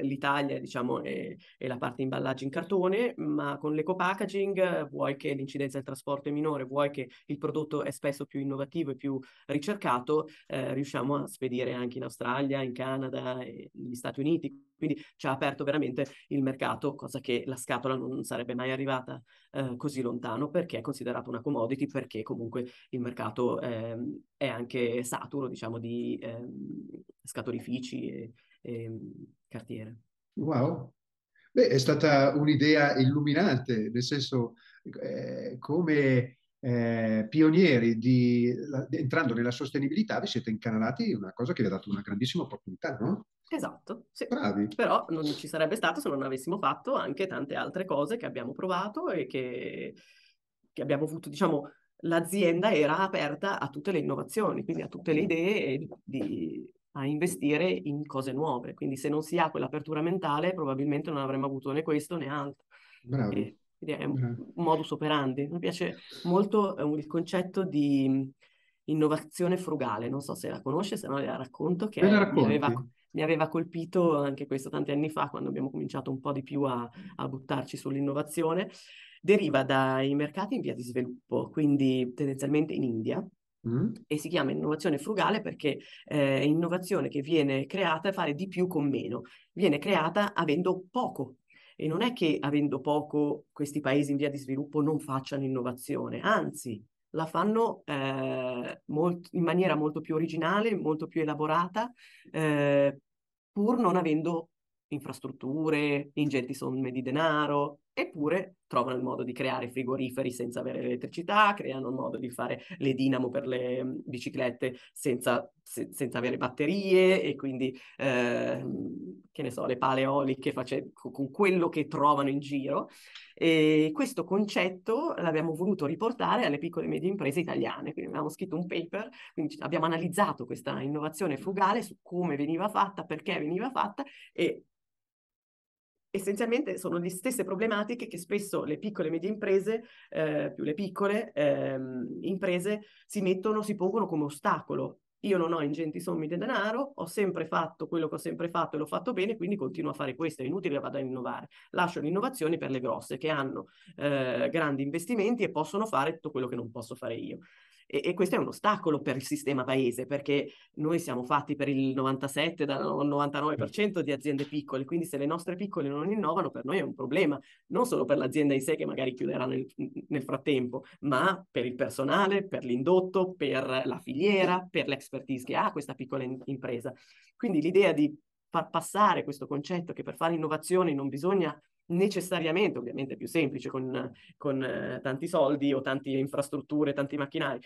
l'Italia, diciamo, e la parte imballaggi in cartone, ma con l'eco-packaging vuoi che l'incidenza del trasporto è minore, vuoi che il prodotto è spesso più innovativo e più ricercato, riusciamo a spedire anche in Australia, in Canada e negli Stati Uniti. Quindi ci ha aperto veramente il mercato, cosa che la scatola non sarebbe mai arrivata così lontano, perché è considerato una commodity, perché comunque il mercato è anche saturo, diciamo, di scatolifici e cartiere. Wow. Beh, è stata un'idea illuminante, nel senso, come pionieri entrando nella sostenibilità, vi siete incanalati in una cosa che vi ha dato una grandissima opportunità, no? Esatto, sì. Bravi. Però non ci sarebbe stato se non avessimo fatto anche tante altre cose che abbiamo provato e che abbiamo avuto, diciamo, l'azienda era aperta a tutte le innovazioni, quindi a tutte le idee e a investire in cose nuove. Quindi se non si ha quell'apertura mentale, probabilmente non avremmo avuto né questo né altro. Bravi. Quindi è un Bravi. modus operandi. Mi piace molto il concetto di innovazione frugale, non so se la conosce, se no la racconto, Me la che racconti? mi aveva colpito anche questo tanti anni fa, quando abbiamo cominciato un po' di più a buttarci sull'innovazione. Deriva dai mercati in via di sviluppo, quindi tendenzialmente in India, Mm? e si chiama innovazione frugale perché è innovazione che viene creata a fare di più con meno, viene creata avendo poco. E non è che avendo poco questi paesi in via di sviluppo non facciano innovazione, anzi, la fanno in maniera molto più originale, molto più elaborata, eh, pur non avendo infrastrutture, ingenti somme di denaro, eppure trovano il modo di creare frigoriferi senza avere elettricità, creano il modo di fare le dinamo per le biciclette senza avere batterie, e quindi, che ne so, le pale eoliche con quello che trovano in giro. E questo concetto l'abbiamo voluto riportare alle piccole e medie imprese italiane, quindi abbiamo scritto un paper, quindi abbiamo analizzato questa innovazione frugale su come veniva fatta, perché veniva fatta, e essenzialmente sono le stesse problematiche che spesso le piccole e medie imprese, più le piccole imprese, si pongono come ostacolo. Io non ho ingenti somme di denaro, ho sempre fatto quello che ho sempre fatto e l'ho fatto bene, quindi continuo a fare questo, è inutile che vado a innovare. Lascio le innovazioni per le grosse, che hanno grandi investimenti e possono fare tutto quello che non posso fare io. E questo è un ostacolo per il sistema paese, perché noi siamo fatti per il 97, dal 99% di aziende piccole, quindi se le nostre piccole non innovano, per noi è un problema, non solo per l'azienda in sé che magari chiuderà nel frattempo, ma per il personale, per l'indotto, per la filiera, per l'expertise che ha questa piccola impresa. Quindi l'idea di far passare questo concetto che per fare innovazione non bisogna necessariamente, ovviamente è più semplice con tanti soldi o tante infrastrutture, tanti macchinari,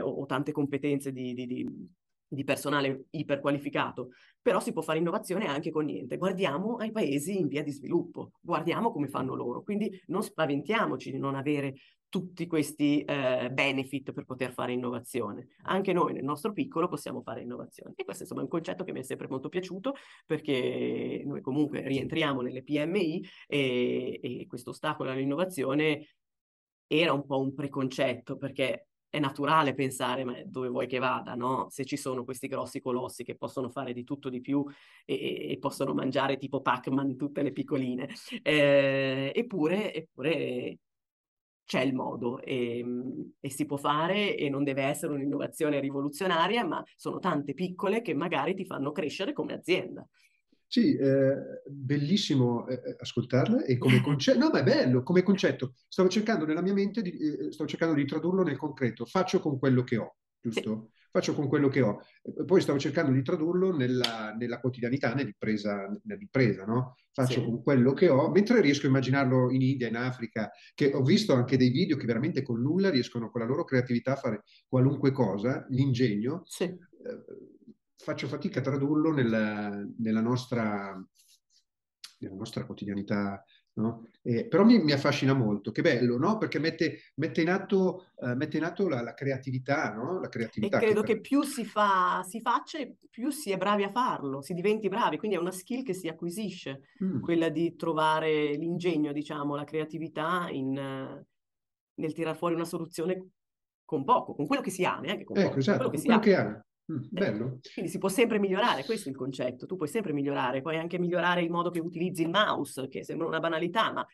o tante competenze di personale iperqualificato, però si può fare innovazione anche con niente. Guardiamo ai paesi in via di sviluppo, guardiamo come fanno loro, quindi non spaventiamoci di non avere tutti questi benefit per poter fare innovazione. Anche noi nel nostro piccolo possiamo fare innovazione. E questo insomma è un concetto che mi è sempre molto piaciuto, perché noi comunque rientriamo nelle PMI e questo ostacolo all'innovazione era un po' un preconcetto, perché è naturale pensare, ma dove vuoi che vada, no? Se ci sono questi grossi colossi che possono fare di tutto di più e possono mangiare tipo Pac-Man tutte le piccoline. Eppure c'è il modo e si può fare, e non deve essere un'innovazione rivoluzionaria, ma sono tante piccole che magari ti fanno crescere come azienda. Sì, bellissimo ascoltarla e come concetto, no, ma è bello come concetto. Stavo cercando nella mia mente, stavo cercando di tradurlo nel concreto. Faccio con quello che ho, Sì, giusto? Faccio con quello che ho. Poi stavo cercando di tradurlo nella quotidianità, nell'impresa, no? Faccio sì, con quello che ho, mentre riesco a immaginarlo in India, in Africa, che ho visto anche dei video che veramente con nulla riescono con la loro creatività a fare qualunque cosa, l'ingegno. sì. Faccio fatica a tradurlo nella nostra quotidianità, no? Però mi affascina molto, che bello, no? Perché mette in atto la creatività, no? La E creatività che credo per... che più si faccia e più si è bravi a farlo, si diventi bravi, quindi è una skill che si acquisisce, Mm, quella di trovare l'ingegno, diciamo, la creatività nel tirar fuori una soluzione con poco, con quello che si ha, neanche con ecco, poco, con esatto, quello che con si quello ha. che ha. Bello. Quindi si può sempre migliorare, questo è il concetto, tu puoi sempre migliorare, puoi anche migliorare il modo che utilizzi il mouse, che sembra una banalità, ma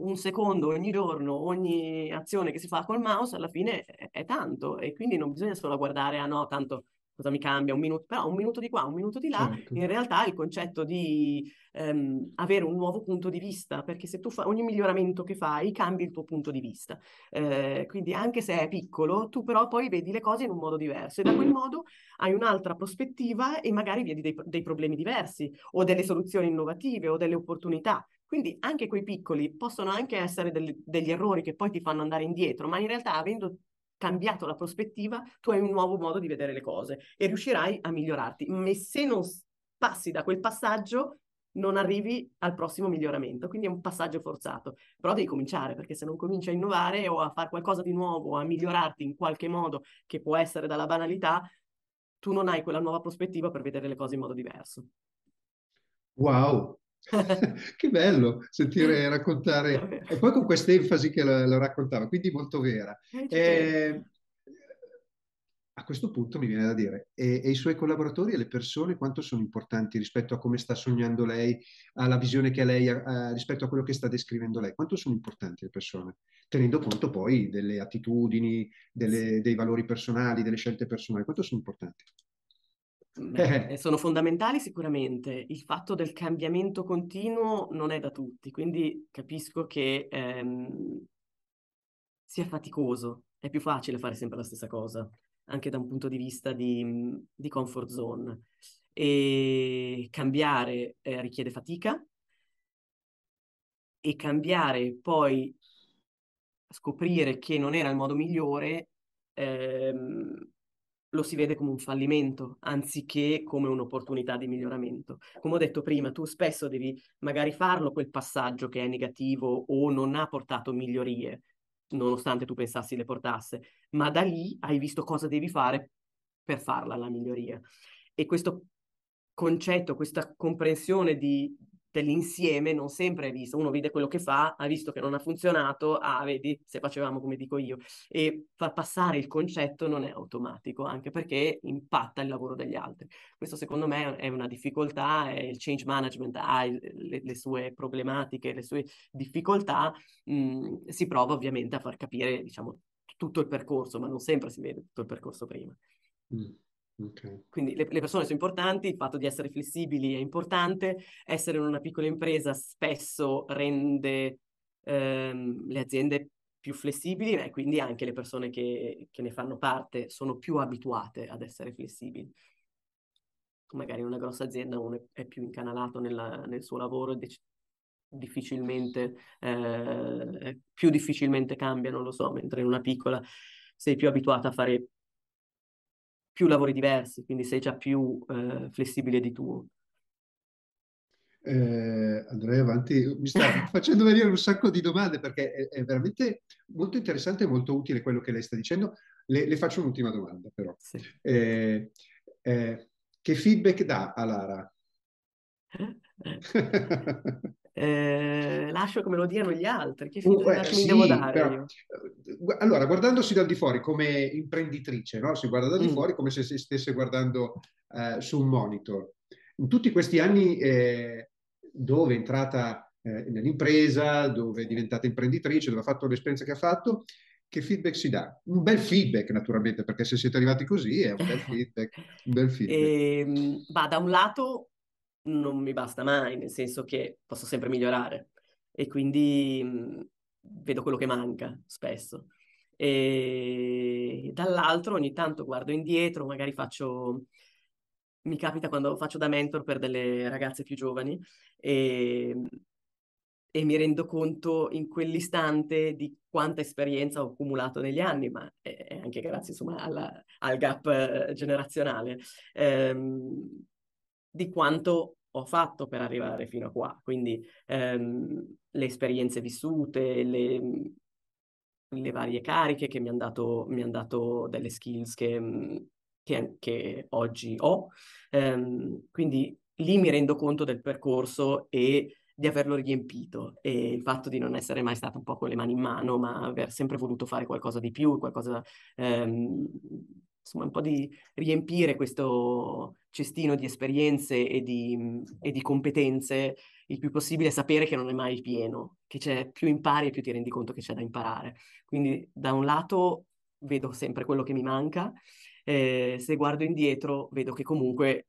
un secondo ogni giorno, ogni azione che si fa col mouse alla fine è tanto, e quindi non bisogna solo guardare, ah no, tanto cosa mi cambia, un minuto, però un minuto di qua, un minuto di là, certo. in realtà è il concetto di avere un nuovo punto di vista, perché se tu fai ogni miglioramento che fai, cambi il tuo punto di vista. Quindi anche se è piccolo, tu però poi vedi le cose in un modo diverso e da quel modo hai un'altra prospettiva e magari vedi dei problemi diversi o delle soluzioni innovative o delle opportunità. Quindi anche quei piccoli possono anche essere degli errori che poi ti fanno andare indietro, ma in realtà avendo cambiato la prospettiva, tu hai un nuovo modo di vedere le cose e riuscirai a migliorarti. Ma se non passi da quel passaggio, non arrivi al prossimo miglioramento. Quindi è un passaggio forzato. Però devi cominciare, perché se non cominci a innovare o a fare qualcosa di nuovo, o a migliorarti in qualche modo, che può essere dalla banalità, tu non hai quella nuova prospettiva per vedere le cose in modo diverso. Wow, che bello sentire raccontare, Davvero. e poi con quest'enfasi che lo raccontava, quindi molto vera. Ci credo. Eh, a questo punto mi viene da dire, e i suoi collaboratori e le persone quanto sono importanti rispetto a come sta sognando lei, alla visione che lei ha, rispetto a quello che sta descrivendo lei? Quanto sono importanti le persone? Tenendo conto poi delle attitudini, Sì. dei valori personali, delle scelte personali, quanto sono importanti? Beh, sono fondamentali sicuramente. Il fatto del cambiamento continuo non è da tutti, quindi capisco che sia faticoso. È più facile fare sempre la stessa cosa, anche da un punto di vista di comfort zone. E cambiare richiede fatica e cambiare poi scoprire che non era il modo migliore, ehm, lo si vede come un fallimento, anziché come un'opportunità di miglioramento. Come ho detto prima, tu spesso devi magari farlo quel passaggio che è negativo o non ha portato migliorie, nonostante tu pensassi le portasse, ma da lì hai visto cosa devi fare per farla la miglioria. E questo concetto, questa comprensione dell'insieme non sempre è vista. Uno vede quello che fa, ha visto che non ha funzionato, ah, vedi, se facevamo come dico io. E far passare il concetto non è automatico, anche perché impatta il lavoro degli altri. Questo secondo me è una difficoltà, e il change management ha le sue problematiche, le sue difficoltà, si prova ovviamente a far capire, diciamo, tutto il percorso, ma non sempre si vede tutto il percorso prima. Mm, ok. Quindi le persone sono importanti, il fatto di essere flessibili è importante, essere in una piccola impresa spesso rende le aziende più flessibili e quindi anche le persone che ne fanno parte sono più abituate ad essere flessibili. Magari in una grossa azienda uno è più incanalato nel suo lavoro e difficilmente, più difficilmente cambia, non lo so, mentre in una piccola sei più abituata a fare più lavori diversi, quindi sei già più flessibile di tuo. Andrei avanti, mi sta facendo venire un sacco di domande perché è veramente molto interessante e molto utile quello che lei sta dicendo. Le faccio un'ultima domanda però. Sì. Eh, che feedback dà a Lara? Lascio che me lo diano gli altri, che feedback mi devo Sì, dare però io? allora, guardandosi dal di fuori come imprenditrice, no? Si guarda dal di Mm. fuori come se si stesse guardando su un monitor. In tutti questi anni dove è entrata nell'impresa, dove è diventata imprenditrice, dove ha fatto l'esperienza che ha fatto, che feedback si dà? Un bel feedback, naturalmente, perché se siete arrivati così è un bel feedback, un bel feedback. Da un lato non mi basta mai, nel senso che posso sempre migliorare e quindi vedo quello che manca spesso. E dall'altro ogni tanto guardo indietro, magari faccio, mi capita quando faccio da mentor per delle ragazze più giovani e, e mi rendo conto in quell'istante di quanta esperienza ho accumulato negli anni, ma è anche grazie insomma al gap generazionale, di quanto ho fatto per arrivare fino a qua. Quindi le esperienze vissute, le varie cariche che mi han dato delle skills che oggi ho. Quindi lì mi rendo conto del percorso e di averlo riempito e il fatto di non essere mai stata un po' con le mani in mano, ma aver sempre voluto fare qualcosa di più, qualcosa, insomma, un po' di riempire questo cestino di esperienze e di competenze il più possibile, sapere che non è mai pieno, che c'è più impari e più ti rendi conto che c'è da imparare. Quindi da un lato vedo sempre quello che mi manca, Se guardo indietro, vedo che comunque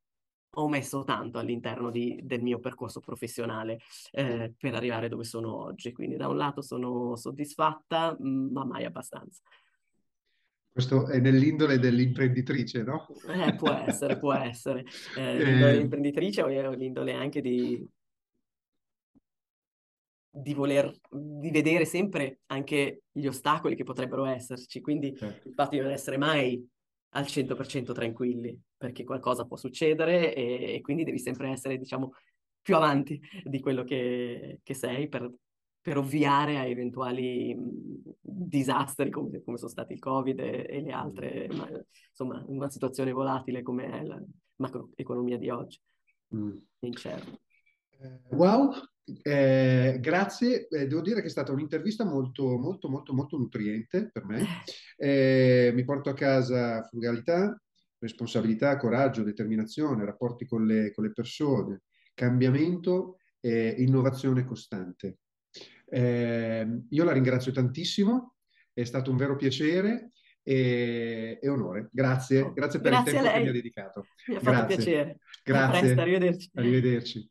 ho messo tanto all'interno del mio percorso professionale per arrivare dove sono oggi. Quindi da un lato sono soddisfatta, ma mai abbastanza. Questo è nell'indole dell'imprenditrice, no? Può essere, può essere. L'indole Eh, dell'imprenditrice o l'indole anche di voler, di vedere sempre anche gli ostacoli che potrebbero esserci, quindi certo. il fatto di non essere mai al 100% tranquilli, perché qualcosa può succedere e quindi devi sempre essere, diciamo, più avanti di quello che sei per ovviare a eventuali disastri come sono stati il Covid e le altre, ma, insomma, una situazione volatile come è la macroeconomia di oggi, Mm. incerta. Wow, grazie. Devo dire che è stata un'intervista molto, molto, molto, molto nutriente per me. Mi porto a casa frugalità, responsabilità, coraggio, determinazione, rapporti con le persone, cambiamento e innovazione costante. Io la ringrazio tantissimo, è stato un vero piacere e onore. Grazie, Oh, grazie per il grazie a tempo che mi ha lei, dedicato. mi ha fatto Grazie, piacere. A presto, grazie, arrivederci. arrivederci.